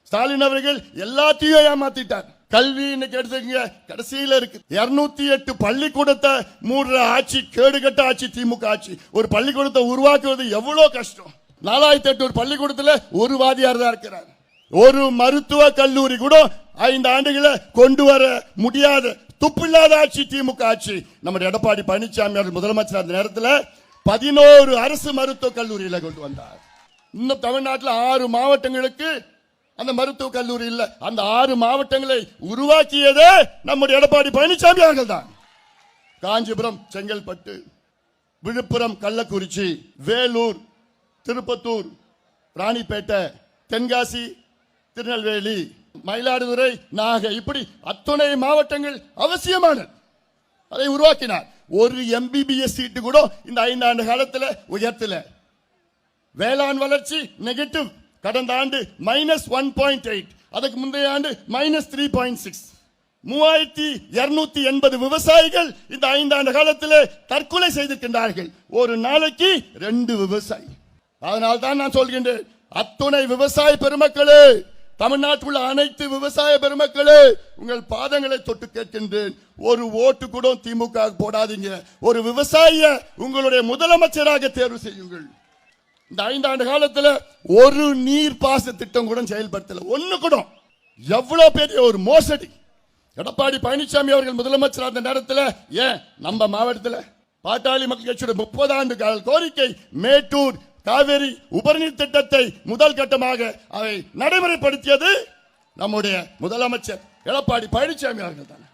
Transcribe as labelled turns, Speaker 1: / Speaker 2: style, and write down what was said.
Speaker 1: ஸ்டாலின் அவர்கள் எல்லாத்தையும் ஏமாத்திட்டார். கல்வி இன்னைக்கு எடுத்துக்கங்க, கடைசியில இருக்கு. 208 பள்ளிக்கூடத்தை மூடுற ஆட்சி, கேடுகட்ட ஆட்சி திமுக ஆட்சி. ஒரு பள்ளிக்கூடத்தை உருவாக்குவது எவ்வளவு கஷ்டம். 4800 பள்ளிக்கூடத்துல ஒரு வாதியார் தான் இருக்கிறார். ஒரு மருத்துவ கல்லூரி கூட 5 ஆண்டுகளை கொண்டு வர முடியாத துப்பில்லாத ஆட்சி திமுக ஆட்சி. நம்முடைய எடப்பாடி பழனிசாமி அவர்கள் முதலமைச்சர் அந்த நேரத்தில் 11 அரசு மருத்துவ கல்லூரியில கொண்டு வந்தார். இன்னும் தமிழ்நாட்டில் 6 மாவட்டங்களுக்கு அந்த மருத்துவ கல்லூரி இல்ல. அந்த 6 மாவட்டங்களை உருவாக்கியதே நம்முடைய எடப்பாடி பழனிசாமி அவர்கள் தான். காஞ்சிபுரம், செங்கல்பட்டு, விழுப்புரம், கள்ளக்குறிச்சி, வேலூர், திருப்பத்தூர், ராணிப்பேட்டை, தென்காசி, திருநெல்வேலி, மயிலாடுதுறை, நாகை, இப்படி அத்துணை மாவட்டங்கள் அவசியமானது. அதை உருவாக்கினார். ஒரு MBBS சீட்டு கூட இந்த 5 ஆண்டு காலத்தில் உயர்த்தல. வேளாண் வளர்ச்சி நெகட்டிவ். கடந்த ஆண்டு -1.8, அதுக்கு முந்தைய ஆண்டு -3.6. 3280 விவசாயிகள் இந்த 5 ஆண்டு காலத்தில் தற்கொலை செய்திருக்கின்றார்கள். ஒரு நாளைக்கு 2 விவசாயி. அதனால் தான் நான் சொல்கின்றேன், அத்துணை விவசாய பெருமக்களே, தமிழ்நாட்டில் உள்ள அனைத்து விவசாய பெருமக்களே, உங்கள் பாதங்களை தொட்டு கேட்கின்றேன், ஒரு ஓட்டு கூட திமுக போடாதீங்க. ஒரு விவசாயிய உங்களுடைய முதலமைச்சராக தேர்வு செய்யுங்கள். இந்த 5 ஆண்டு காலத்தில் ஒரு நீர்ப்பாச திட்டம் கூட செயல்படுத்தல. ஒண்ணு கூட. எவ்வளவு பெரிய ஒரு மோசடி. எடப்பாடி பழனிசாமி அவர்கள் முதலமைச்சர் அந்த நேரத்தில் ஏன் நம்ம மாவட்டத்தில் பாட்டாளி மக்கள் கட்சியோட 30 ஆண்டு கால கோரிக்கை மேட்டூர் காவேரி உபரிநீர் திட்டத்தை முதல் கட்டமாக அதை நடைமுறைப்படுத்தியது நம்முடைய முதலமைச்சர் எடப்பாடி பழனிசாமி அவர்கள் தான்.